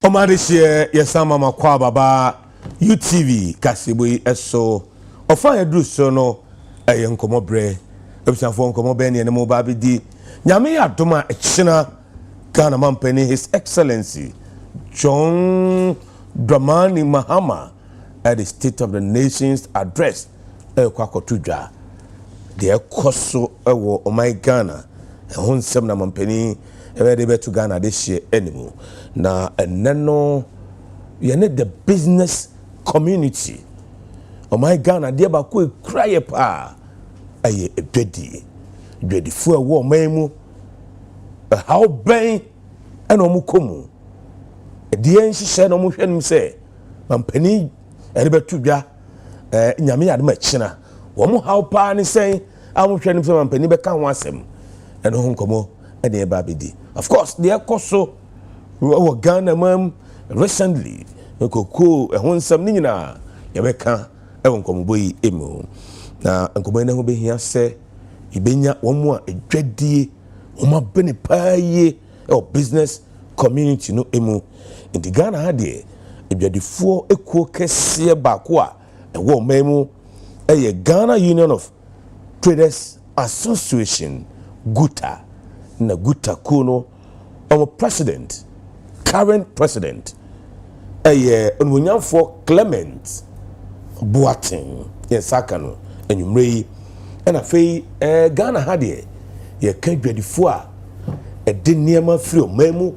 Omadishie yesama makwa baba UTV kasibui eso ofa edru so no eye nkomo bre ebisanfo nkomo be ne mo ba bidi nyame ya doma echina Ghana mampeni His Excellency John Dramani Mahama at the State of the Nations address kwakotudwa de ekoso ewo omai Ghana ehonsem na mampeni de betu Ghana this year anymore. Na eneno you need the business community. Oh my Ghana dia ba ko cry pa aye edwedi fu ewo maimu how ben eno mu komu die nhihye no mu hwenim se mampani de betu dwa nyame yade ma china wo mu how pa ni sen amu hwenim se mampani be ka ho asem eno ho nkomo ene ba bidi. Of course the ekoso we Ghana mam recently koko ehonsam ni nyina yebeka ewo nkomoboyi emu na nkomo na ho behia se ibenya womo a edwadie womo bene paaye business community no emu in the Ghana ha de edwadifo ekuo kese baako a ewo memu Ghana Union of Traders Association GUTA na GUTA kuno our president, current president, onwunyamfo Clement Boateng Sakano enyumrei na fei Ghana ha de ye ka dwadifo a de niema free omemu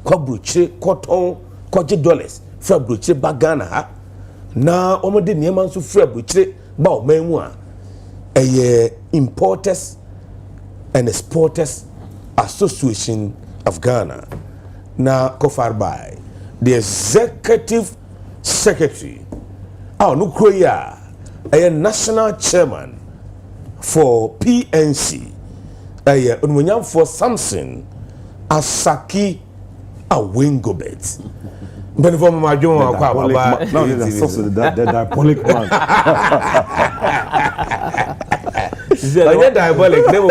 kwabrochire cotton kwaje dollars free abrochire ba Ghana ha na omo de niema nso free abrochire ba omemu a importers and exporters Association of Ghana na kofar by the executive secretary no kroya a national chairman for PNC onwunyam for Samson Asaki Awingobet but for my job the diabolic man. I diabolic never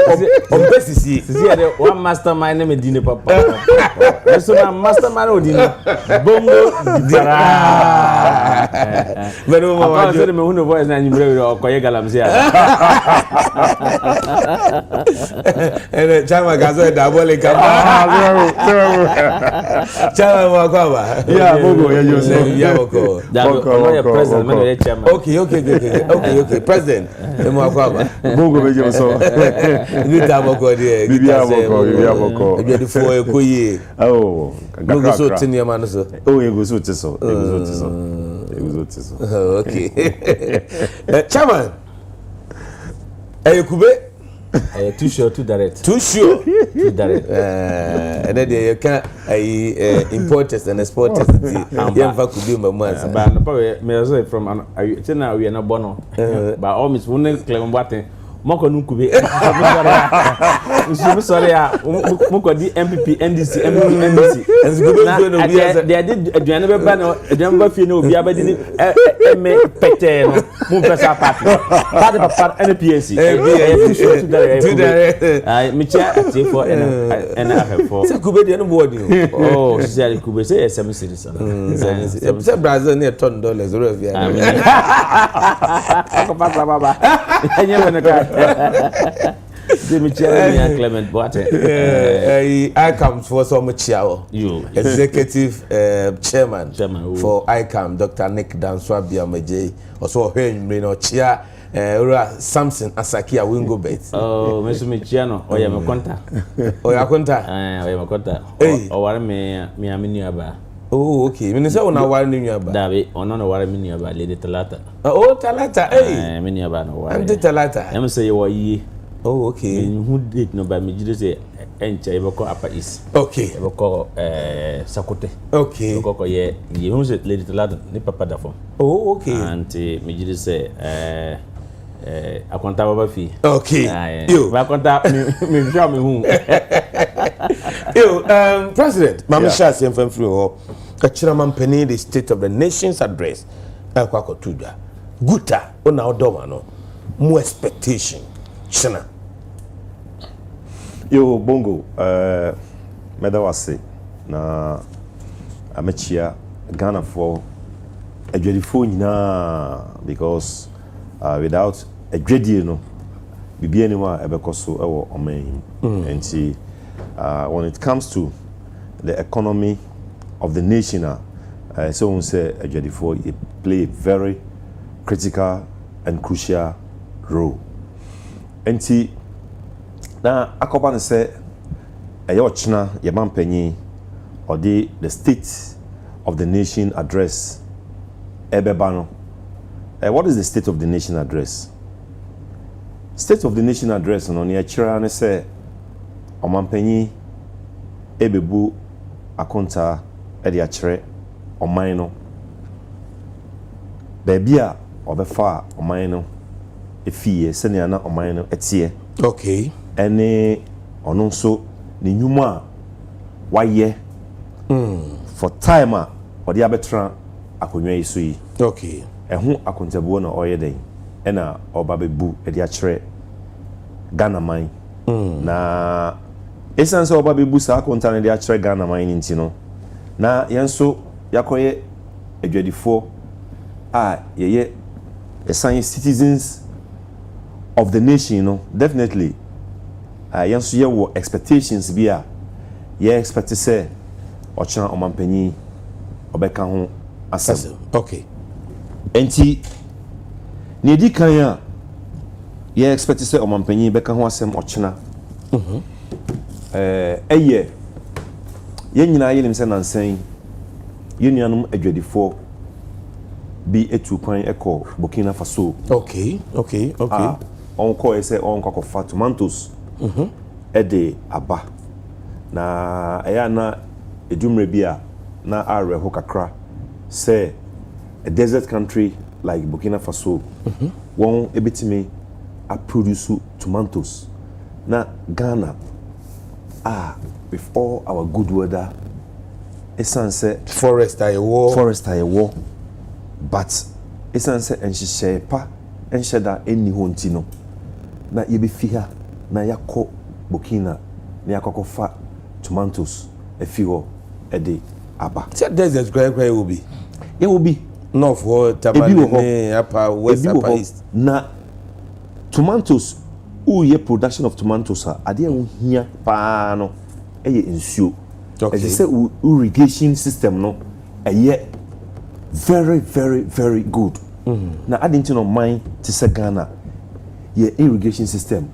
one mastermind name Dine Papa. So my mastermind Odine Bongo Dipara. But I said me who voice na nyimre or koye galamsia. And chama gazo diabolic. Chama wakwa. Yeah, Bongo you say yeah Bongo. President Okay, president. Bongo be so. Good aboko there. Bibi aboko. Ebi de fo ekoye. Oh, Bongo so tinia man so. Oh, ego so tiso. Okay. Chairman. Kube too sure too direct. Too sure. Too direct. And then you can importers and exporters. Yeah, fa could be my man. But no probably me say from China we are not bono. But all miss one claim what moko nunkube. Sorry, moko di MPP NDC. As good no be as they did aduane be ba no aduane fie no obi abadi ni me pete no mu pesa party papa NPNC ai me chia ati for and I have for say kube de no board oh she say kube say 7 cities say Brazil near $10 or via ako papa baba enye wenaka Clement Boateng. I come for some chiao. You executive chairman for ICAM, Dr. Nick Danswabia Meje. Also, when you know Chia Samson Asaki Awingobet. Oh, Mr. Michiano, or Yama Conta. Or Yakonta. I am a conta. Or me Miamiaba. Oh, okay. When you say on our warning about David, or none of what I mean about Lady Talata. Oh, Talata, eh? Miniaba, no, I'm the Talata. I'm say you are ye. Oh, okay. Who did no by me? Just say, and I will call Upper East. Okay. I will call Sakote. Okay. Go ye, you said Lady Talata, Nipapa Dafo. Oh, okay. And me just say, I can't have a fee. Okay. You, I can't have me, show me whom. You, President, Mama Shasi and Fenflu, Kachiraman Penny, the State of the Nations address, Kwakotudwa. Guta, on our domano, more expectation. China. Yo Bongo, meda wase na amechia Ghana for adwadifo nyina because without adwadie no bibia ni wa ebekoso ewo oman and see when it comes to the economy of the nation so we say adwadifo play a very critical and crucial role and see na akoba ne say eyo china ye mampanyi or the state of the nation address ebeba no what is the state of the nation address? State of the nation address no ne akira ne say omampanyi ebebu akonta e de akire oman no baabia obefa oman no efie sene na oman no etie okay ene ono nso ne nyuma waye for time a odi abetra akonwa yiso yi okay ehu akontabuo na oye den ena oba bebu edi akire Ghana man na esanse oba bebu sa akonta na edi akire Ghana man nti no na yenso yakoye adwadifo a yeye citizens of the nation no definitely yenso ye wo expectations bi a ye expect say ochana omampanyi obeka ho asem okay enti ne di kan a ye expect say omampanyi beka ho asem ochana eye ye nyina ye nim say nansan ye nuanum adwadifo bi etu kwan eko Burkina Faso okay onko ese onko kofa tomatoes ede aba na eya na edumre bia na areho kakra say a desert country like Burkina Faso won ebetimi a produce tomatoes na Ghana with all our good weather essence forest I war but essence enhye pa enhyeda eni honti no na yebefi ha na yakọ Burkina na yakọkọfa tomatoes efiho ede aba desert cry will be it will be north or Tabane upper west upper east na tomatoes uye production of tomatoes ade ehia pa no eye nsuo okay say irrigation system no eye very very very good na adinti no mine to say Ghana ye irrigation system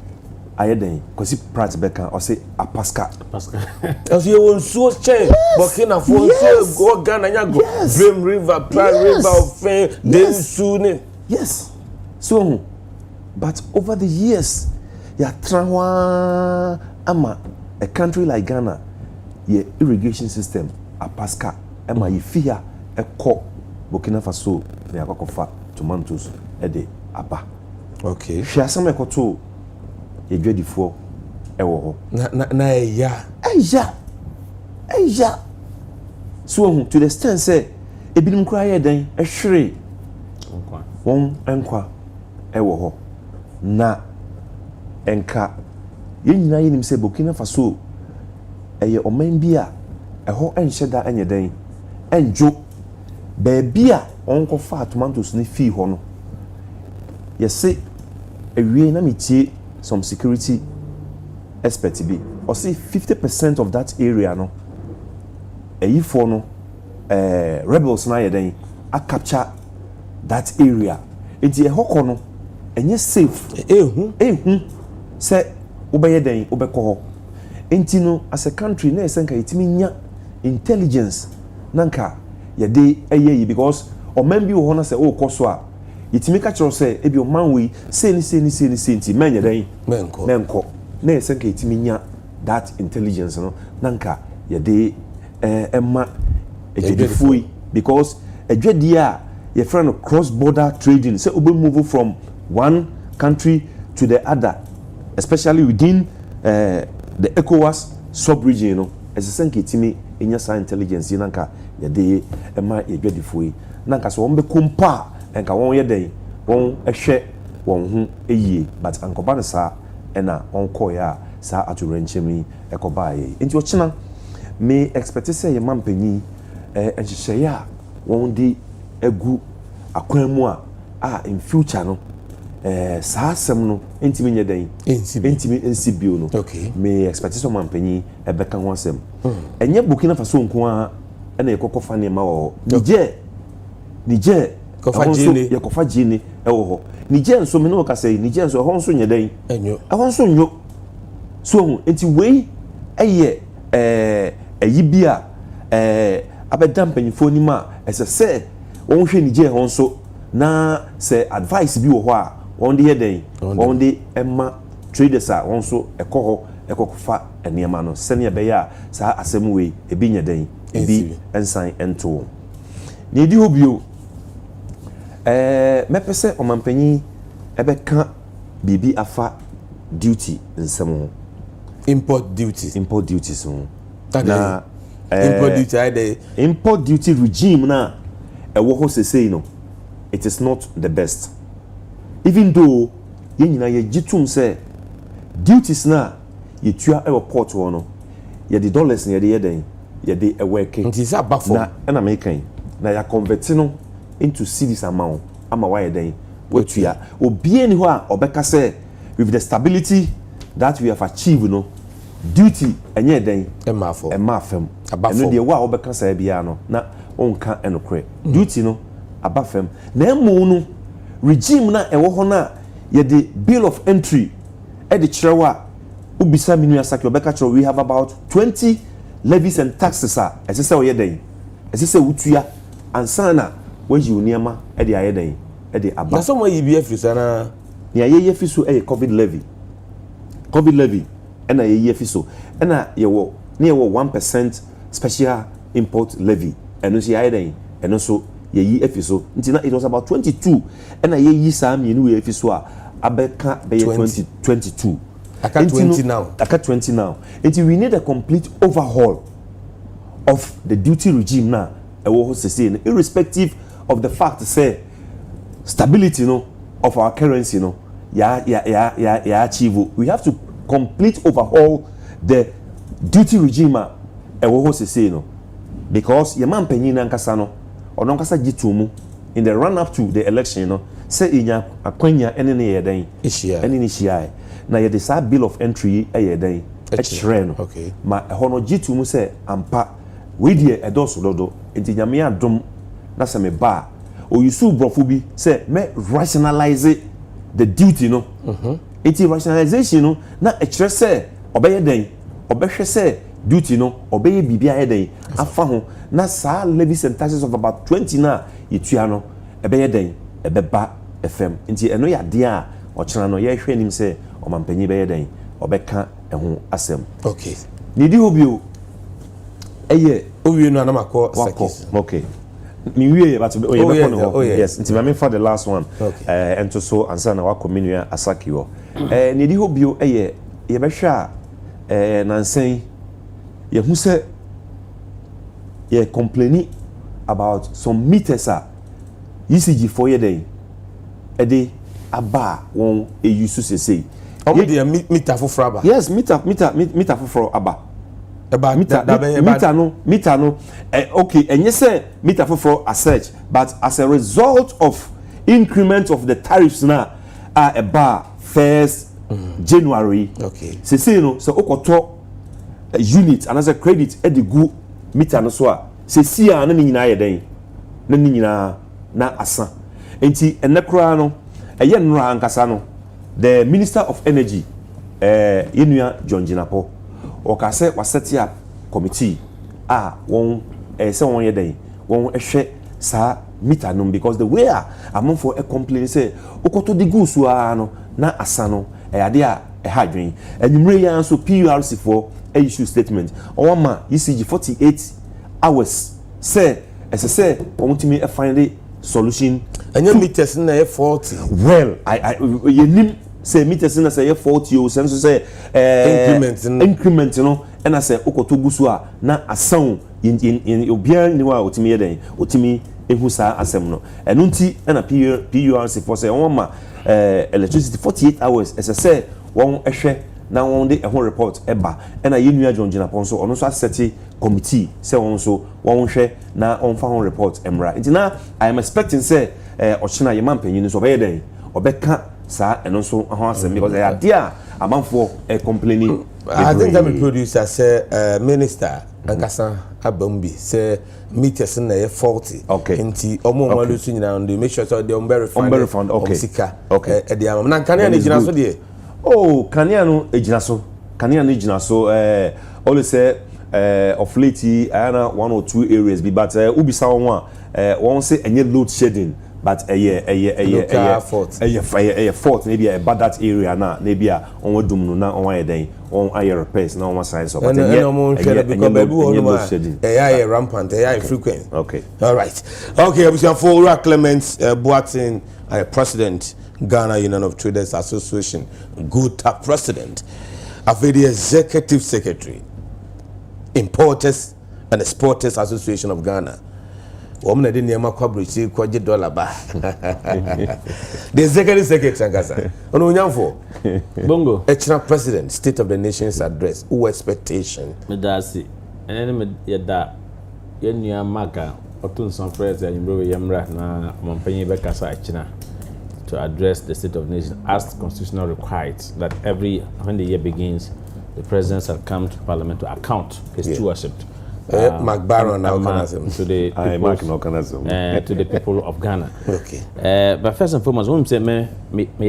ayeden kwasi prat beka or say apaska as you won so change Burkina Faso go Ghana nyago Dream River Pride River of then soon yes so but over the years ya trawa ama a country like Ghana ye irrigation system apaska ama ye fia ekọ Burkina Faso na yakokofa tomatoes ede aba okay hwe asem ekoto yedwadifo ewo ho na eya so to the extent say ebinim kra ye den ehwere won enkwa ewo ho na enka yenyina yenim say Burkina Faso eye oman bi a eho enhyeda enye den enjo baby a onkofa tomatoes ne fi ho no yesi ewie na metie some security expert bi or say 50% of that area no eyifo no rebels na yeden a capture that area enti ehoko no enye safe ehu say ubeyeden ubekọ ho enti no as a country na esenka yetimi nya intelligence nanka yede eyeyi because o man bi wo na say o koso a yetimi ka kiro say ebi o man we say ni enti man yeden menko na esenka yetimi nya that intelligence no nanka yede emma ejidifui because ejwedi a your friend cross border trading say obe move from one country to the other especially within the ECOWAS sub-region, you know, as a sense, kitimi in your intelligence, nanka, yade, ema, yedifui, nanka, so on be kumpa, and ka one day, one a share, one ye, but Uncle Banasa, and on koya, sa atu renchemi, ekobaye. Into your channel, may expect to say a man penny, nhyehyɛ a wɔn de egu akwan mu a in future no saa asɛm no ntimi nyɛ dan ntimi nsi bio no me expectation man panyin ɛbɛka ho asɛm ɛnyɛ Burkina Faso nko a ɛna yɛkɔkɔ fa nneɛma wɔ hɔ Niger yɛkɔfa gyene ɛwɔ hɔ Niger nso me ne wɔka sɛ Niger nso ɛhɔ nso nyɛ dan ɛhɔ nso nyo so ho nti wei ɛyɛ ɛyi bi a abɛda mpanyinfoɔ nim a ɛsɛ sɛ wɔn hwɛ Niger hɔ nso na sɛ advice bi wɔ hɔ a wɔn de yɛ den wɔn de ɛma traders a wɔn nso ɛkɔ hɔ ɛkɔfa nneɛma no sɛnea ɛbɛyɛ a saa asɛm wei ebi nyɛ den ebi nsan nto na edi hɔ bio mɛpɛ sɛ ɔmanpanyin ɛbɛka biribi afa duty nsɛm ho import duties ho na import duty regime na ɛwɔ hɔ sesei no it is not the best even though yɛn nyinaa yɛgye tom sɛ duties na yɛtua ɛwɔ port hɔ no yɛde dollars na yɛde yɛ den yɛde ɛwɔɛke nti sɛ aba fam na ɛna mekan na yɛ convert no into cedis amount ama wayɛ den watua obie ni hɔ a ɔbɛka sɛ with the stability that we have achieved no duty ɛnyɛ den ɛma afam ɛno deɛ wo a wɔbɛka saa biara no na ɔnka ɛnokorɛ duty no aba fam na emu no regime na ɛwɔ hɔ na yɛde bill of entry ɛde kyerɛ wo a ubisa minu asaki ɔbɛka kyerɛ we have about 20 levies and taxes a ɛsɛ sɛ ɔyɛ den ɛsɛ sɛ wotua ansa na wayi wo nneɛma ɛde ayɛ den ɛde aba na sɛ mo yi bi afiri sana nea yɛyɛ fi so ɛyɛ covid levy ɛna yɛyɛ fi so ɛna yɛwɔ 1% special import levy ɛno nso yɛayɛ den ɛno nso yɛyi afi so nti na it was about 22 ɛna yɛyi saa mmienu wɔ afi so a abɛka bɛyɛ 2022 aka 20 now nti we need a complete overhaul of the duty regime na ɛwɔ hɔ sese no irrespective of the fact say stability no of our currency no ya achieve we have to complete overhaul the duty regime a ɛwɔ hɔ sese no because yɛma mpanyin na nkasa no ɔno nkasa gye to mu in the run up to the election no sɛ enya akwanya ɛne ne yɛ dan ɛne ne hyia na yɛde saa bill of entry ɛyɛ dan ɛkyerɛ no ma ɛhɔ no gye to mu sɛ ampa wei deɛ ɛdɔɔso dodo nti nyame adom na sɛ me ba oyusu brɔfo bi sɛ mɛ rationalize the duty no nti rationalization no na ɛkyerɛ sɛ ɔbɛyɛ dan ɔbɛhwɛ sɛ duty no ɔbɛyɛ biribi ayɛ dan afa ho na saa levies and taxes of about 20 na yɛtua no ɛbɛyɛ dan ɛbɛba fm nti ɛno yɛ adeɛ a ɔkyerɛ no yɛhwɛ anim sɛ ɔmampanyin bɛyɛ dan ɔbɛka ɛho asɛm ne di hɔ bio ɛyɛ owie no anamakɔ sakis okay me wie but oyɛ bɛkɔ no yes nti me for the last one and to so ansa na wakɔ menua asaki hɔ ne di hɔ bio ɛyɛ yɛbɛhwɛ a nansan yɛhu sɛ yɛ complaining about some meters a ECG for yɛ den ɛde aba wɔn use sesei ɔmo de meter foforɔ aba yes meter foforɔ aba meter no okay ɛnyɛ sɛ meter foforɔ as such but as a result of increment of the tariffs na ɛba 1st January sesei no sɛ okɔtɔ unit anasɛ credit ɛde gu meter no so a sesei a na ne nyinaa yɛ den na ne nyinaa na asa nti ɛnɛ koraa no ɛyɛ nnora ankasa no the minister of energy yenua John Jinapo ɔka sɛ wasɛte a committee a wɔn sɛ wɔn yɛ den wɔn ɛhwɛ saa meter no because the way a amanfoɔ complain sɛ okoto de gu so a no na asa no ɛyade a ɛha adwen enyimire ya nso PURC for issue statement ɔwɔ ma ECG 48 hours sɛ ɛsɛ sɛ wɔn tumi find the solution ɛnyɛ meters na yɛ 40 well I yɛnim sɛ meters na sɛ yɛ 40 o sɛ nso sɛ increment no ɛna sɛ okoto gu so a na asan obiara ni wa otimi yɛ den otimi ehu saa asɛm no ɛno nti ɛna PURC for sɛ wɔn ma electricity 48 hours ɛsɛ sɛ wɔn ɛhwɛ na wɔn de ɛho report ɛba ɛna yɛn nua John Jinapɔn so ɔno nso asɛte committee sɛ wɔn nso wɔn hwɛ na ɔmfa ho report ɛmra nti na I am expecting sɛ ɔkyena yɛn mpanyin nso ɔbɛyɛ dɛn ɔbɛka saa ɛno nso ho asɛm because ɛyɛ adeɛ a amanfoɔ complaining. I think I'm a producer say minister ankasa abam bi say meters na ye faulty nti omo mo lu su nyina on make sure so they refund okay sika e dey am na kanea na gina so dey oh kanea no ejina so always say of late ana 1 or 2 areas bi but ubisa won a won say enye load shedding but a fault maybe about that area na maybe on wadum no na on wa yeden on air repairs na on sign so but yeah rampant frequent okay all right okay abusian for Ura Clement Boateng president Ghana Union of Traders Association good president after the executive secretary Importers and Exporters Association of Ghana. Woman didn't near my $1 the executive secretary Gaza. On young for Bongo, extra president, State of the Nation's address, who expectation. Medasi, and then yada, Yenya Maka, Otun San President, and Bro Yamra, na Montpellier Becasa China to address the State of the Nation as constitutional requires that when the year begins, the president shall come to Parliament to account his stewardship. McBaron to the to the people of Ghana. Okay. But first and foremost, when say me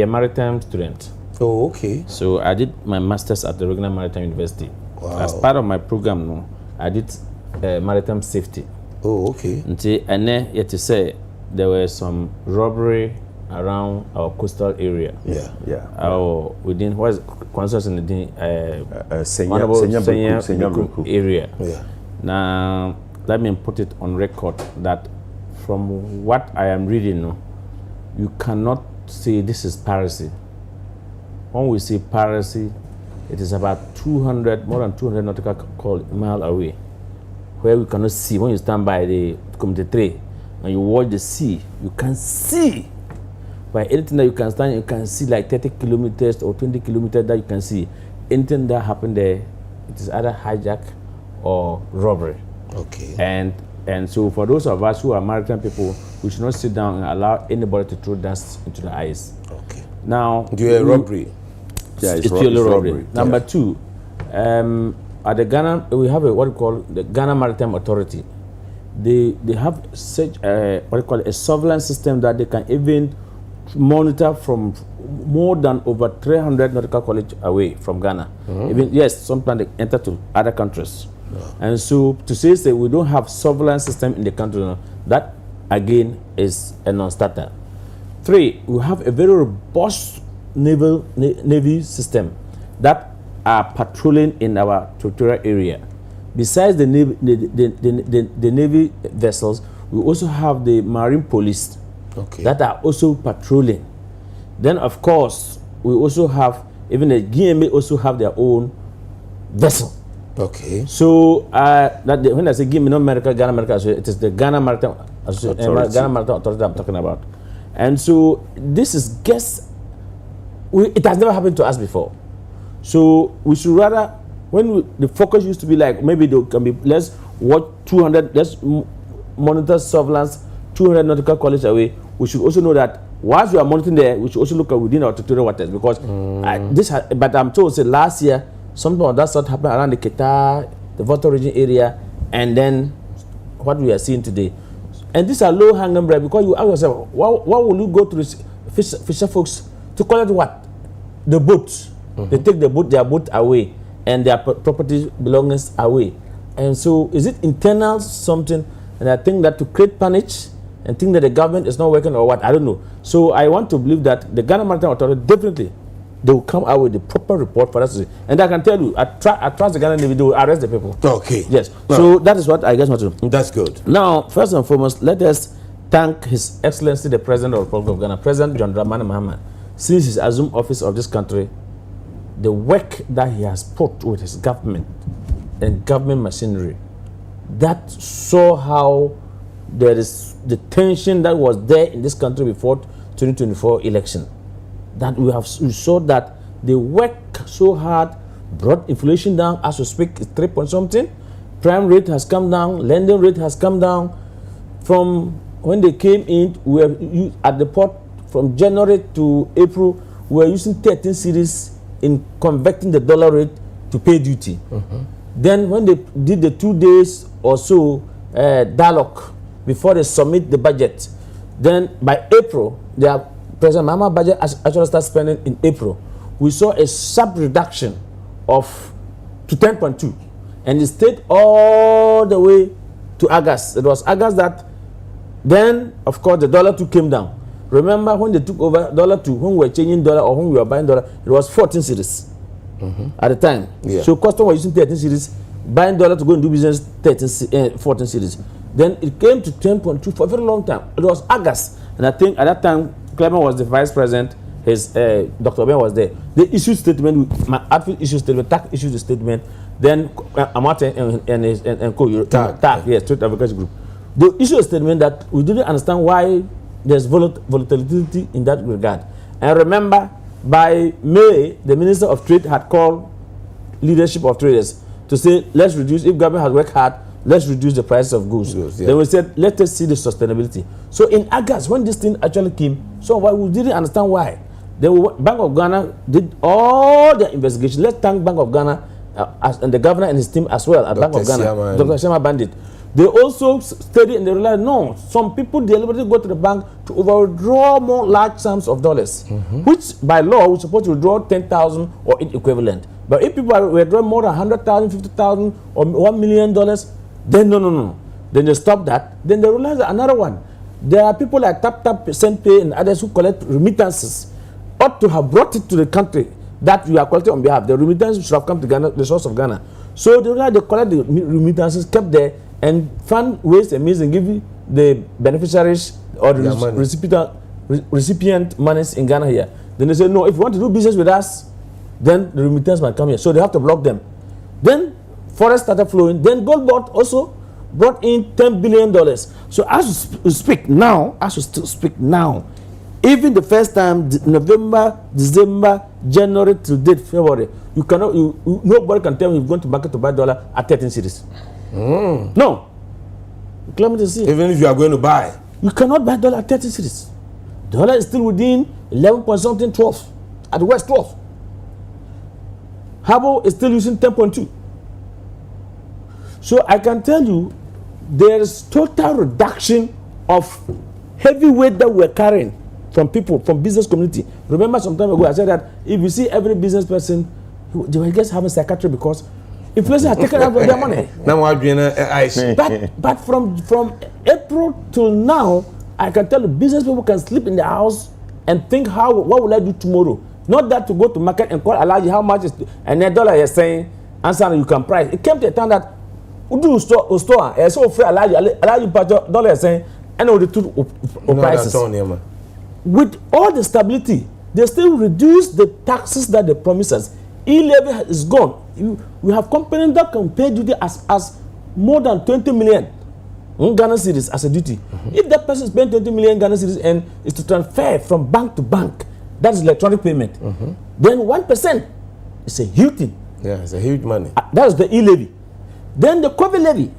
a maritime student. Oh, okay. So I did my masters at the Regional Maritime University. Wow. As part of my program, no, I did maritime safety. Oh, okay. And then yet to say there were some robbery around our coastal area. Yeah. Our within what is concerns in the Senya area. Yeah. Now, let me put it on record that from what I am reading, you cannot say this is piracy. When we say piracy, it is about more than 200 nautical mile away, where we cannot see. When you stand by the Committee 3 and you watch the sea, you can see. By anything that you can stand, you can see like 30 kilometers or 20 kilometers that you can see. Anything that happened there, it is either hijack or robbery. Okay. And so for those of us who are maritime people, we should not sit down and allow anybody to throw dust into the eyes. Okay. Now, do you robbery? Yeah, it's purely robbery. Number two, at the Ghana, we have what we call the Ghana Maritime Authority. They have such what we call a surveillance system that they can even monitor from more than over 300 nautical college away from Ghana. Even yes, sometimes they enter to other countries. And so to say we don't have surveillance system in the country, that again is a non-starter. 3, we have a very robust navy system that are patrolling in our territorial area. Besides the navy vessels, we also have the marine police that are also patrolling. Then of course we also have even the GMA also have their own vessel. Okay. So when I say GMA, not America, Ghana America, it is the Ghana Maritime Ghana Maritime Authority I'm talking about. And so this is it has never happened to us before. So we should rather, the focus used to be like maybe there can be let's monitor surveillance 200 nautical college away. We should also know that whilst we are monitoring there, we should also look at within our territorial waters because but I'm told say last year something of that sort happened around the Qatar, the Volta region area, and then what we are seeing today. And these are low hanging bread because you ask yourself, why will you go to the fisher folks to collect what? The boats. They take their boat away and their property belongings away. And so is it internal something? And I think that to create panic and think that the government is not working or what, I don't know. So I want to believe that the Ghana Maritime Authority definitely they will come out with the proper report for us to see. And I can tell you, I trust the Ghana Navy, they will arrest the people. Okay. Yes. No. So that is what I guess want to do. That's good. Now, first and foremost, let us thank His Excellency the President of the Republic of Ghana, President John Dramani Mahama. Since he's assumed office of this country, the work that he has put with his government and government machinery, that saw how there is the tension that was there in this country before 2024 election. That we saw that They work so hard, brought inflation down. As we speak, it's 3 point something. Prime rate has come down. Lending rate has come down. From when they came in, we were at the port from January to April. We were using 13 series in converting the dollar rate to pay duty. Then when they did the 2 days or so dialogue before they submit the budget, then by April, their President Mahama budget actually started spending in April. We saw a sharp reduction to 10.2, and it stayed all the way to August. It was August that then, of course, the dollar too came down. Remember when they took over dollar two, when we were changing dollar or when we were buying dollar, it was 14 series at the time. Yeah. So customers were using 13 series, buying dollar to go and do business 14 series. Then it came to 10.2 for a very long time. It was August, and I think at that time Clement was the vice president. His Dr. Ben was there. They issued statement. My outfit issued statement. TAC issued the statement. Then Amate and Co. TAC, yes, Trade Advocacy Group. They issued a statement that we didn't understand why there's volatility in that regard. And remember, by May, the Minister of Trade had called leadership of traders to say, let's reduce, if government has worked hard, let's reduce the prices of goods. Yeah. Then we said, let us see the sustainability. So in August, when this thing actually came, so why we didn't understand why. Then Bank of Ghana did all the investigation. Let's thank Bank of Ghana and the governor and his team as well at Bank of Ghana, Dr. Shema Bandit. They also studied and they realized, no, some people deliberately go to the bank to overdraw more large sums of dollars, which by law we're supposed to withdraw 10,000 or its equivalent. But if people are withdrawing more than 100,000, 50,000 or $1 million, then no. Then they stop that. Then they realize another one. There are people like Tap, Send Pay and others who collect remittances, ought to have brought it to the country that you are collecting on behalf. The remittances should have come to Ghana, the source of Ghana. So they realize they collect the remittances, kept there, and fund ways and means and give the beneficiaries or the recipient monies in Ghana here. Then they say, no, if you want to do business with us, then the remittance might come here. So they have to block them. Then forex started flowing. Then Goldbot also brought in $10 billion. So as we speak now, even the first time, November, December, January to date, February, you cannot, nobody can tell me you're going to market to buy dollar at 13 cities. No. Clement is even if you are going to buy, you cannot buy dollar at 30 cities. Dollar is still within 11 point something, 12 at the West 12. Habo is still using 10.2. So I can tell you there is total reduction of heavy weight that we're carrying from people, from business community. Remember some time ago I said that if you see every business person, they will just have a psychiatry because inflation has taken out their money. But from April till now, I can tell you business people can sleep in their house and think what will I do tomorrow? Not that to go to market and call Alaji how much is and $1 you're saying answer you can price. It came to a time that we do store and so free Alaji $1 saying and all the two prices. With all the stability, they still reduce the taxes that they promise us. E-levy is gone. We have companies that can pay duty as more than 20 million Ghana cedis as a duty. If that person is paying 20 million Ghana cedis and is to transfer from bank to bank, that is electronic payment. Then 1% is a huge thing. Yeah, it's a huge money. That is the e-levy. Then the COVID levy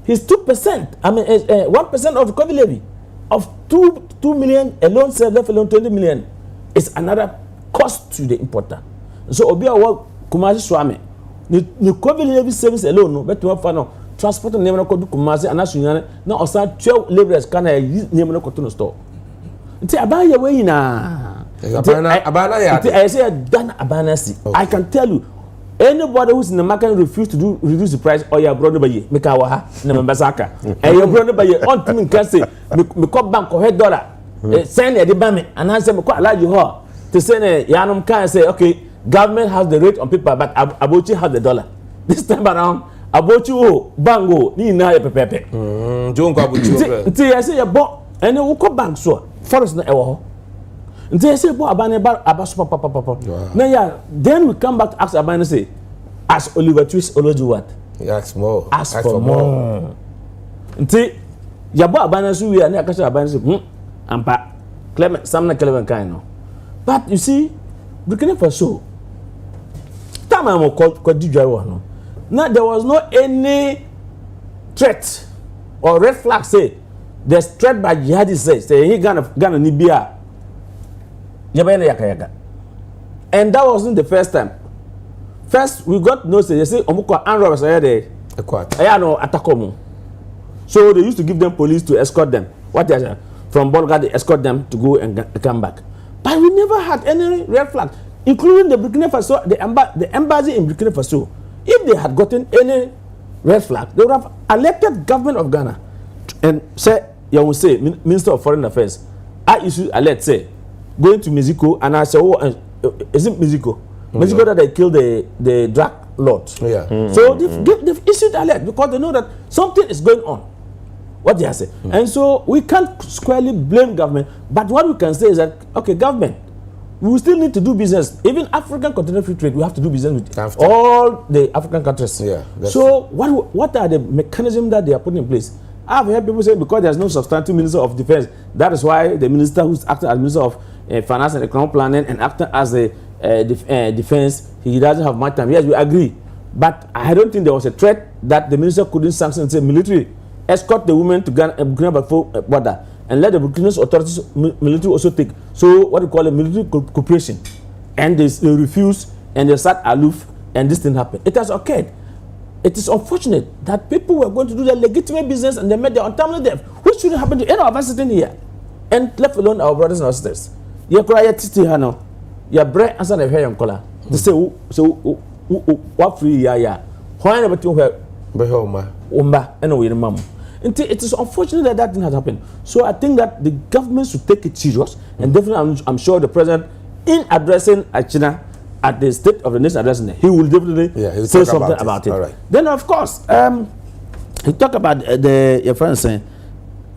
is 2%. I mean, 1% of the COVID levy of 2 million alone, left alone 20 million is another cost to the importer. So Obia wa Kumasi Swami. The COVID levy savings alone, no, but to have no transport and never could Kumasi and Nasuyan. Now, also 12 laborers can I use name no to store. It's about your way now. I say done abanasi. I can tell you, anybody who's in the market refuse to reduce the price or your brother by ye, make our Nambasaka. And your brother by ye on to me can say, me call bank or head dollar. Send a debate and I say, me quite like you her to send Yanum can say, okay. Government has the rate on paper, but Abochi has the dollar. This time around, Abochi bango ni na ye pepepe. Jonko Abochi. Nti I say you bought and you go bank so forest na ewo. Nti I say bought abane abaso papa. Now yeah, then we come back to ask abane say, ask Oliver Twist Oloju what? He asks more. Ask for more. Nti ya bought abane so we na akasha abane say, ampa Clement Samna Clement kind no. But you see, Burkina Faso time I'm called no. Now there was no any threat or red flag say there's threat by jihadists say he Ghana Nibia. And that wasn't the first time. First we got no say they say Omuko and robbers are there. No Atakomu. So they used to give them police to escort them. What they are from Bolga they escort them to go and come back. But we never had any red flag, including the Burkina Faso, the embassy in Burkina Faso. If they had gotten any red flag, they would have elected government of Ghana and say, you will say, Minister of Foreign Affairs, I issue alert say, going to Mexico, and I say, oh, is it Mexico? Mexico that they killed the drug lord. Yeah. So they've issued alert because they know that something is going on. What they are saying. And so we can't squarely blame government, but what we can say is that, okay, government, we still need to do business. Even African Continental Free Trade, we have to do business with all the African countries. Yeah, so what are the mechanisms that they are putting in place? I've heard people say because there's no substantive Minister of Defense, that is why the minister who's acting as Minister of Finance and Economic Planning and acting as the Defense, he doesn't have much time. Yes, we agree. But I don't think there was a threat that the minister couldn't sanction and say military, escort the women to Burkina border and let the Burkina authorities military also take. So what we call a military cooperation. And they refuse and they sat aloof and this thing happened. It has occurred. It is unfortunate that people were going to do their legitimate business and they made their untimely death, which shouldn't happen to any of us sitting here. And left alone our brothers and our sisters. You cry at Titi Hano. Your bread and son of hair and color. They say, what free ya? Why never to her? Umba, anyway, mum. It is unfortunate that thing has happened. So I think that the government should take it serious, and definitely I'm sure the president, in addressing China at the State of the Nation addressing, he will definitely say something about it. Right. Then of course, he talked about your friend saying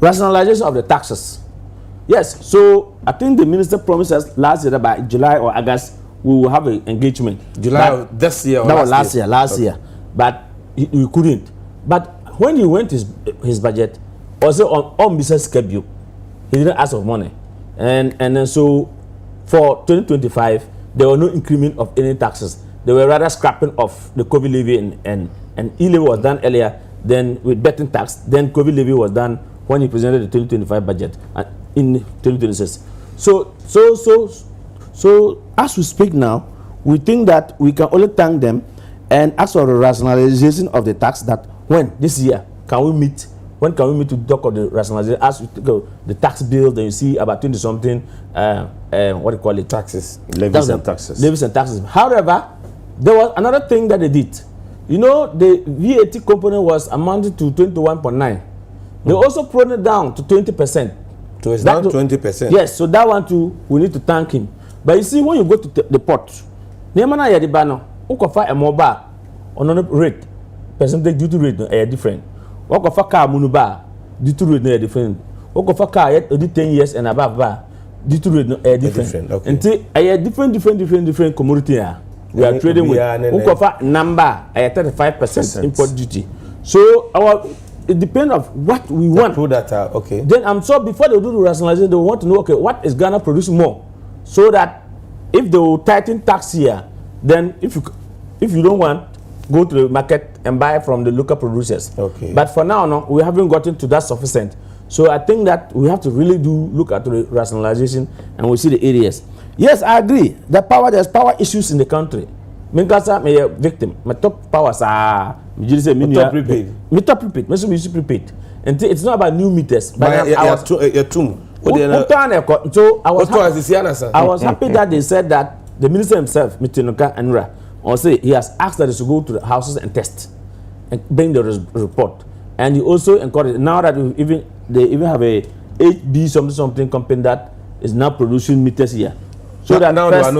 rationalization of the taxes. Yes, so I think the minister promised us last year that by July or August we will have an engagement. July this year or that was last year, but we couldn't. But when he went his budget, also on business schedule, he didn't ask for money, and then so for 2025 there was no increment of any taxes. They were rather scrapping of the COVID levy and e-levy was done earlier than with betting tax. Then COVID levy was done when he presented the 2025 budget in 2026. So as we speak now, we think that we can only thank them and ask for the rationalization of the tax. That when this year can we meet? When can we meet to talk of the rationalization? As we go the tax bill, then you see about 20 something. What do you call it? Taxes, levies and taxes. Levies and taxes. However, there was another thing that they did. You know, the VAT component was amounted to 21.9. They also brought it down to 20%. So it's now 20%. Yes, so that one too, we need to thank him. But you see, when you go to the port, Nemana Yadibano, Ukofa a mobile on a rate, percentage duty rate are different. Ukofa car munuba, duty rate are different. Ukofa car yet 10 years and above bar, duty rate are different. Okay. Until I different commodity. We are trading with Ukofa number, I 35% import duty. So it depends on what we want. Okay. Then I'm sure before they do the rationalization, they want to know, okay, what is Ghana producing more? So that if they will tighten tax here, then if you don't want, go to the market and buy from the local producers. Okay. But for now, no, we haven't gotten to that sufficient. So I think that we have to really look at the rationalization and we see the areas. Yes, I agree. There's power issues in the country. Minkasa may a victim. My top powers are top prepaid. Me top prepaid. Me prepaid. And it's not about new meters. But so I was happy that they said that the minister himself, Mr. Nuka Anura, or say he has asked that they should go to the houses and test and bring the report. And he also encouraged now that they even have a HB something company that is now producing meters here. So that now first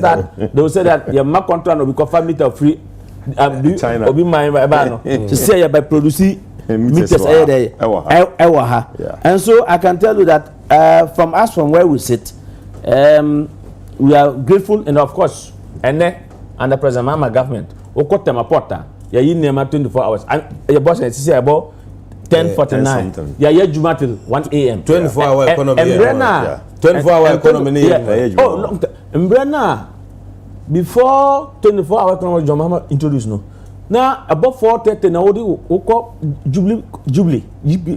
that they will say that your mark contract will be confirmed meter free. China. To say by producing meters and so I can tell you that from where we sit, we are grateful and of course and the President Mama government Okotema Porta ya yi nema 24 hours and your boss is about 10:49 ya Juma till 1 a.m. 24-hour economy 24-hour economy long time Mbrena before 24 hours kan John Mahama introduce no now above 4:30 na we call Jubilee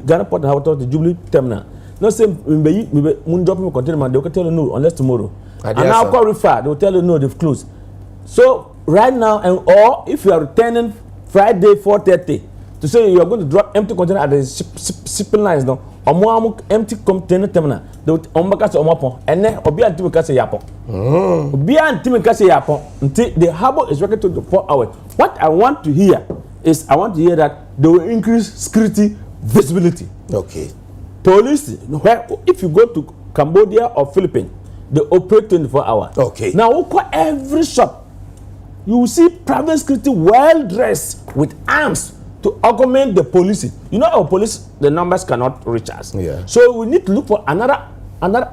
Ghana Port and Authority Jubilee terminal no say me mun drop me container man they will tell you no unless tomorrow and now call refer they will tell you no they've closed so right now and or if you are returning Friday 4:30 to say you are going to drop empty container at the shipping lines no omo empty container terminal they will ombaka say omo and then obi antimi ka say yapon obi antimi ka say yapon until the harbour is working 24 hours. What I want to hear is I want to hear that they will increase security visibility. Okay. Police, where if you go to Cambodia or Philippines, they operate 24 hours. Okay. Now, every shop, you will see private security well dressed with arms to augment the police. You know, our police, the numbers cannot reach us. Yeah. So we need to look for another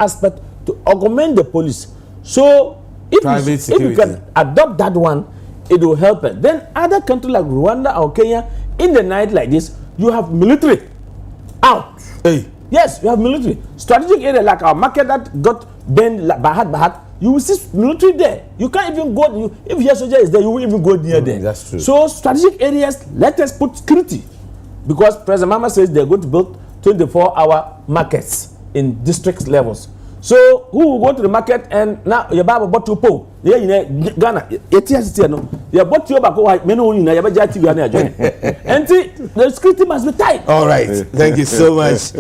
aspect to augment the police. So if you can adopt that one, it will help us. Then other countries like Rwanda or Kenya, in the night like this, you have military out. Hey. Yes, you have military. Strategic area like our market that got banned Bahat, you will see military there. You can't even go, if your soldier is there, you won't even go near there. That's true. So strategic areas, let us put security. Because President Mama says they're going to build 24-hour markets in district levels. So who will go to the market and now you buy a bottle pole? Yeah, you Ghana. You bought your back. Many you never judge you. And the security must be tight. All right. Thank you so much,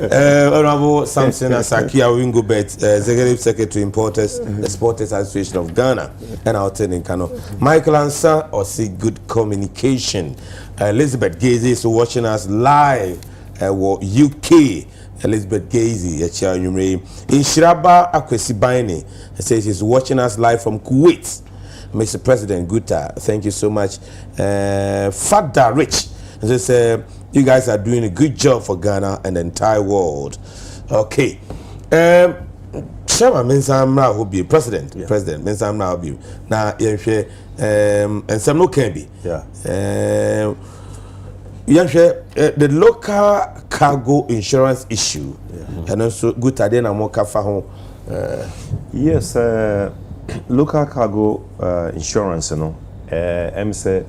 Honorable Samson Asaki Awingobet, Executive Secretary Importers, Exporters Association of Ghana, and our in Kano. Michael Ansa or see good communication. Elizabeth Gazy is watching us live. UK. Elizabeth Gazy, in Shiraba Akwesi Baini, says she's watching us live from Kuwait. Mr. President Guta, thank you so much. Fada Rich, says you guys are doing a good job for Ghana and the entire world. Okay. Chairman Mensamra will be president. Yeah. President Mensamra will be now. And some no can be. Yeah. The local cargo insurance issue, and also good idea na more kafa. Yes, local cargo insurance, you know, I'm say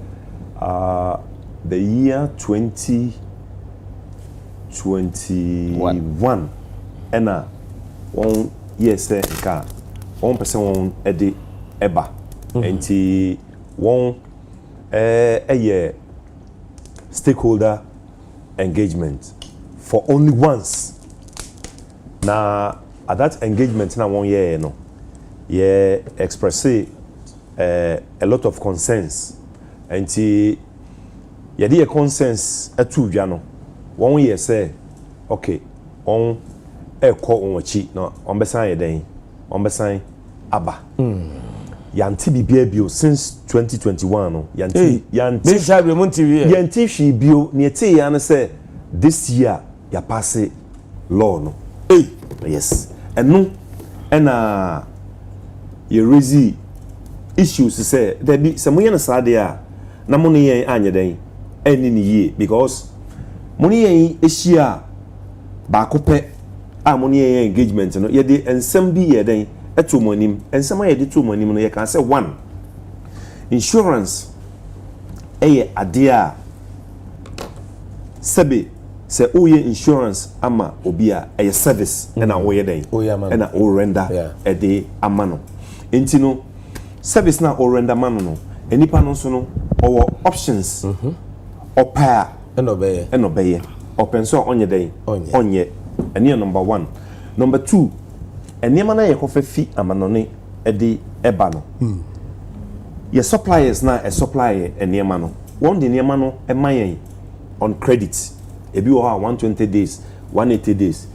the year 2021, and one yes, car 1% edi eba, and one a year. Stakeholder engagement for only once. Now, at that engagement, now 1 year, you know, express a lot of concerns, and a consensus at 2 Jano. 1 year say, okay, on a call on chi, no, on Bessan day, on Bessan Abba. Yanti bio since 2021 no yanti shi bio niete ya na say this year ya pass law no yes enu na ye raise issues say there be some yen sade a na mo ne yen anye den eni ni ye because mo ne yen ehia ba ko pe a mo ne yen engagement no ye de ensem bi ye den eto monim ensema ye de to monim no ye kan say one insurance ade a sebe se oye insurance ama obi a service na oye den na o render ade ama no enti no service na o render ma no enipa no so no owo options opa eno beye open so onye den onye ene number 1 number 2 enema na ye kofa fi amanone ede eba no ye suppliers na supply enema no one de enema no emayen on credit ebi wo ha 120 days 180 days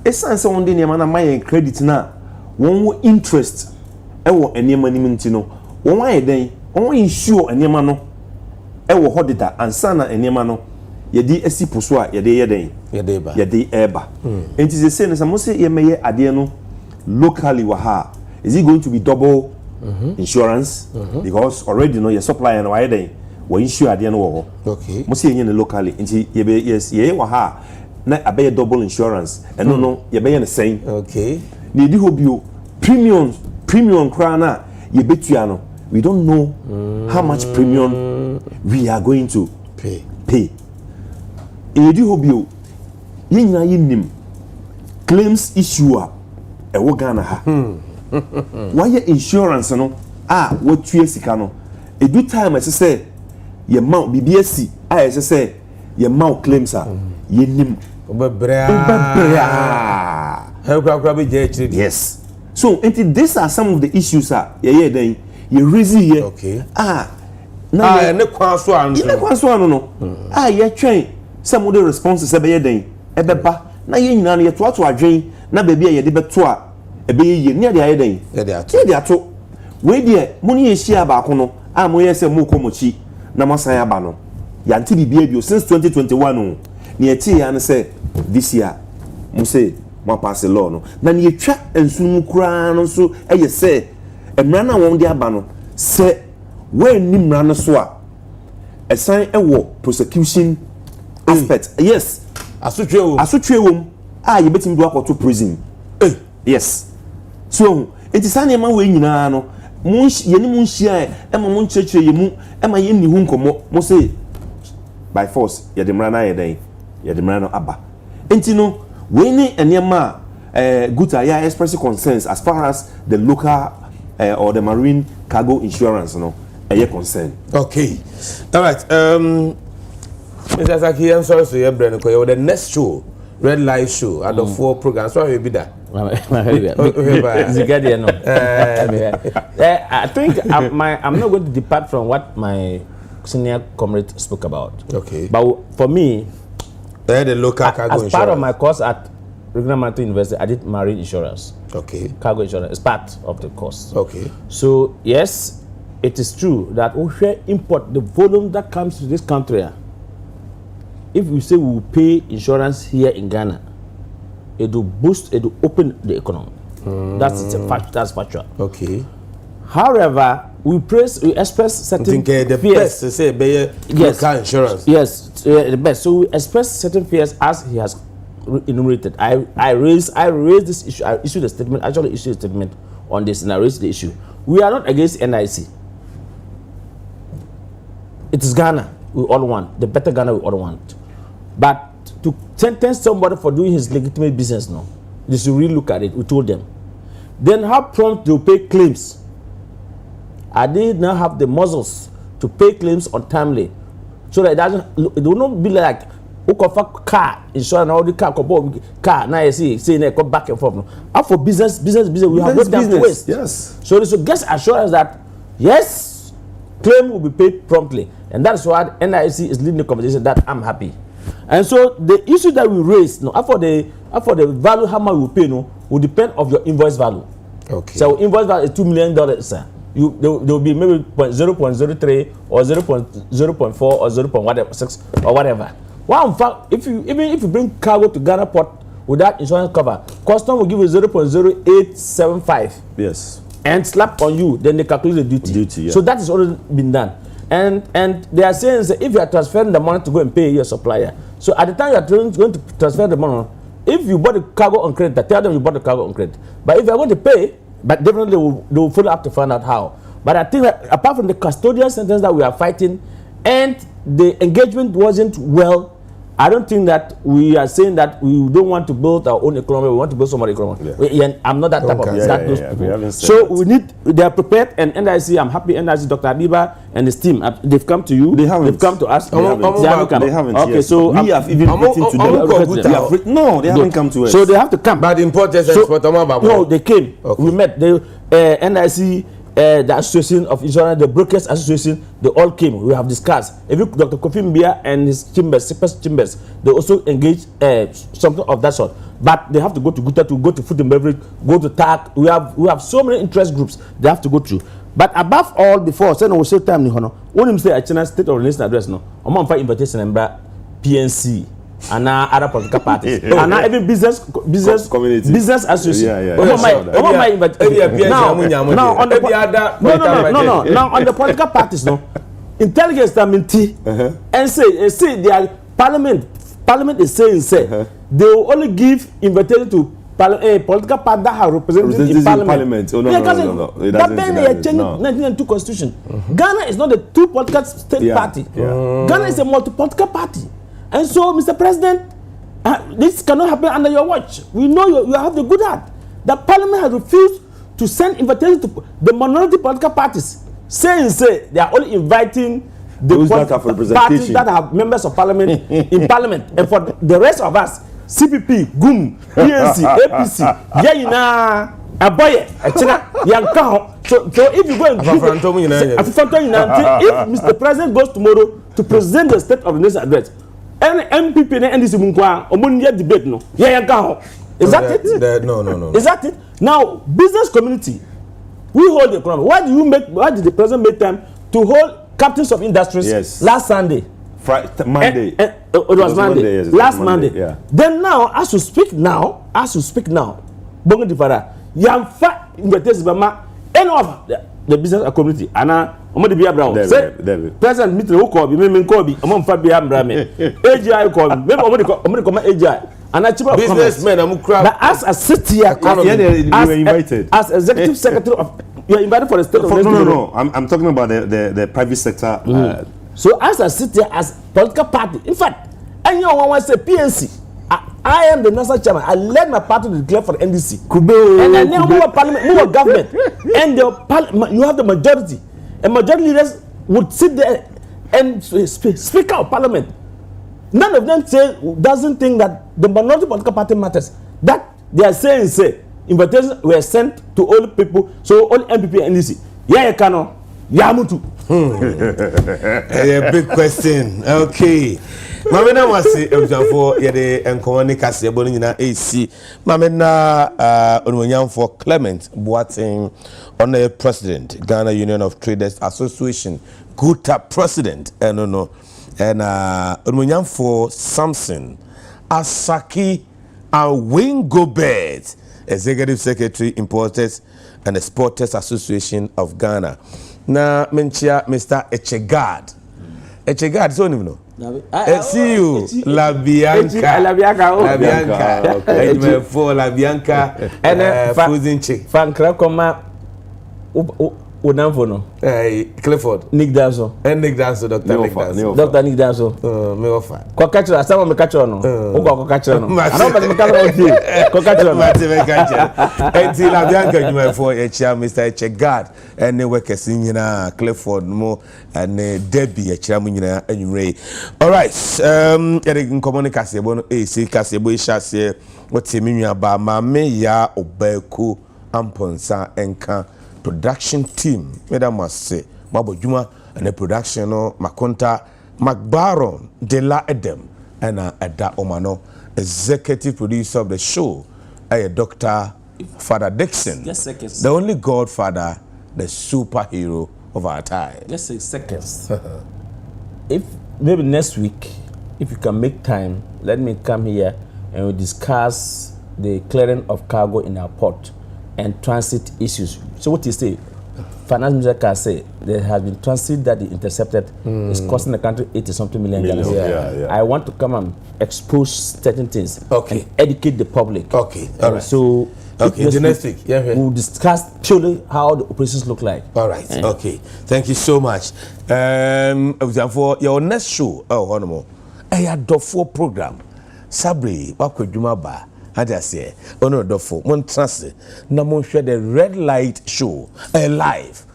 esanse one de enema na mayen credit na won interest ewo enema nim nti no won wa yeden won insure enema no ewo hodida ansa na enema no yedi esi poso a yede yeden yede eba enti se say no say mo se ye meye ade no locally waha is it going to be double insurance because already know your supplier and why they we insure ade no wo okay mo say yen locally nti ye be yes ye waha na abe double insurance and no ye be yen same okay ni di hobio premium kra na ye betua no we don't know how much premium we are going to pay e di hobio ye nyina ye nim claims issue e wo Ghana ha why insurance no what tue sika no e do time as say ye ma BBSC as say ye ma claims ye nim yes so these are some of the issues then you reason here okay now ne kwanso anu no ye twen some of the responses be den ebeba na ye nyina no ye to adwen na ba bia ye de beto a ebe ye ne de aye den ye de ato we de mo ne ye hia ba ko no mo ye se mo komochi na masan aba no ya nti bibia bio since 2021 no ne ye tie ya no say this year mo say mo pass law no na ne ye twa ensunu kura no so eye say emra na won de aba no se we ni mra no so a esan ewo prosecution aspect yes asotwe wom ye betim do akoto prison yes so enti sane ma we nyina no mun ye ni mun hia e ma mun chechire ye mu e ma ye ni hu nkomo mo say by force ye de mra na ye den ye de mra no aba enti no we ni enema guta ya express concerns as far as the local or the marine cargo insurance no ye concern. Okay, all right. Mr. Saki, I'm sorry to hear Brennan. The next show, Red Light Show, out of 4 programs, what will be that? I think I'm not going to depart from what my senior comrade spoke about. Okay. But for me, the local cargo as insurance. part of my course at Regional Maritime University, I did marine insurance. Okay. Cargo insurance is part of the course. Okay. So yes, it is true that we share import the volume that comes to this country. If we say we will pay insurance here in Ghana, it will boost, it will open the economy. That's a fact. That's factual. Okay. However, we express certain the fears. best to say local insurance. Yes, the best. So we express certain fears as he has enumerated. I raised this issue. I issued a statement. Actually, issued a statement on this, and I raised the issue. We are not against NIC. It is Ghana we all want, the better Ghana we all want. But to sentence somebody for doing his legitimate business, no. They should really look at it. We told them. Then how prompt to pay claims? Are they now have the muscles to pay claims on timely, so that it will not be like car insurance all the car now you see they come back and forth. And for business we have no time to waste. Yes. So they should get assurance that yes, claim will be paid promptly, and that's why NIC is leading the conversation. That I'm happy. And so the issue that we raised, for the value how much we pay, will depend of your invoice value. Okay. So invoice value is $2 million, sir. There will be maybe 0.03 or 0.4 or 0.6 or whatever. Well, in fact, if you bring cargo to Ghana port without insurance cover, custom will give you 0.0875. Yes. And slap on you, then they calculate the duty. Yeah. So that has already been done. And they are saying that if you are transferring the money to go and pay your supplier, so at the time you are going to transfer the money, if you bought the cargo on credit, tell them you bought the cargo on credit. But if you are going to pay, but definitely they will follow up to find out how. But I think that apart from the custodial sentence that we are fighting, and the engagement wasn't well, I don't think that we are saying that we don't want to build our own economy. We want to build somebody's economy. Yeah. I'm not that type of those people. So they are prepared, and NIC, I'm happy. NIC, Dr. Abiba and his team, they've come to you. They haven't. They've come to us. They haven't. Okay, yes. so we have even written to them. No, they haven't come to us. So they have to come. But the importers and exporters, no, they came. Okay. We met. NIC. The Association of Insurance, the Brokers Association, they all came. We have discussed. Even Dr. Kofi Mbia and his chambers, they also engage something of that sort. But they have to go to Guta, to go to food and beverage, go to TAC. We have so many interest groups they have to go through. But above all, before, say no, we save time, when you say a China State of Nation address, no, I'm on invitation and PNC. And now other political parties, and now even business community, business association. Yeah. Now on the political parties, no intelligence committee, and say their parliament is saying they will only give invitation to political party that have represented in parliament. Oh, no. It that then they changed no. 1992 constitution. Ghana is not a two political state party. Ghana is a multi-political party. And so, Mr. President, this cannot happen under your watch. We know you have the good heart. The parliament has refused to send invitations to the minority political parties, saying they are only inviting the parties that have members of parliament in parliament, and for the rest of us, CPP, GUM, PNC, APC, Yayina, Aboye, Echina, Yankaho. So if you go and if Mr. President goes tomorrow to present the State of the Nation address, and MPP and NDC Munkwa, Omunia debate no, Yankaho. Is that it? No. Is that it? Now, business community, we hold the economy. Why did the president make time to hold captains of industries last Sunday? Monday. It was Monday. Yes, last Monday. Yeah. Then now, as you speak now, Bongo Difara, Yamfa invitation Bama, any of the business community, Anna, Omodi Biabra, President Mitri Okobi, Mimi Kobi, Amon Fabia Brame, AGI Kobi, maybe Omodi AGI. And businessmen, but as a city economy, as executive secretary of, you are invited for the state of No. I'm talking about the private sector. So as a city, as political party, in fact, and you want to say PNC, I am the national chairman. I led my party to declare for the NDC. And then more parliament, more government, and you have the majority, and majority leaders would sit there and speak out parliament. None of them doesn't think that the minority political party matters. That they are saying invitations were sent to all people, so all MPP and NDC. Kano, Yamutu. A big question. Okay. Mamena wasi for yede enkomani kase boni na AC. Mamena onwanyamfo Clement Boateng on the president Ghana Union of Traders Association. Good president. No. And onwanyamfo Samson Asaki Awingobert, Executive Secretary Importers and Exporters Association of Ghana. Na menchia Mr. Echegard. Echegard, so you know. See you, La Bianca. For La Bianca and Fuzin Chick. Fan Krakoma Udamfono. Clifford. Nick Danso. And Nick Danso, Dr. Nick Danso. Dr. Nick Danso. Me offer. Kokachra, some me catch on. Ugo kokachra no. I don't me catch on you. Kokachra. Mative catch. Enti La Bianca you for Mr. Echegard and the workers in Clifford mo and Debbie Echam nyina anyway. All right. Eric communication bono AC kasebo ishase what minua ba ma me ya obeku amponsa enka production team madam must say mabojuma and the production no makonta McBaron de la Edem and Ada Omano executive producer of the show Dr. Father Dixon, the only godfather, the superhero of our time. Just 6 seconds. If maybe next week, if you can make time, let me come here and we discuss the clearing of cargo in our port and transit issues. So what you say? Finance Minister can say there has been transit that they intercepted is costing the country 80-something million. I want to come and expose certain things and educate the public. Okay, all right. So the next week, we'll discuss purely how the operations look like. All right, okay. Thank you so much. For your next show, I had the 4 program. Sabri, Wakwejuma Ba. I just say, no, one trust na mon share the red light show live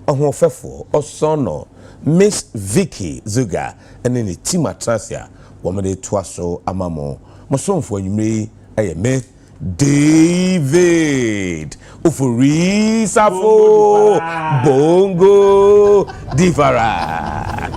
on Fefo or Sono Miss Vicky Zuga and then the team Trasia woman de twaso amamo moson for you me me David Ufuri Safo Bongo Divara.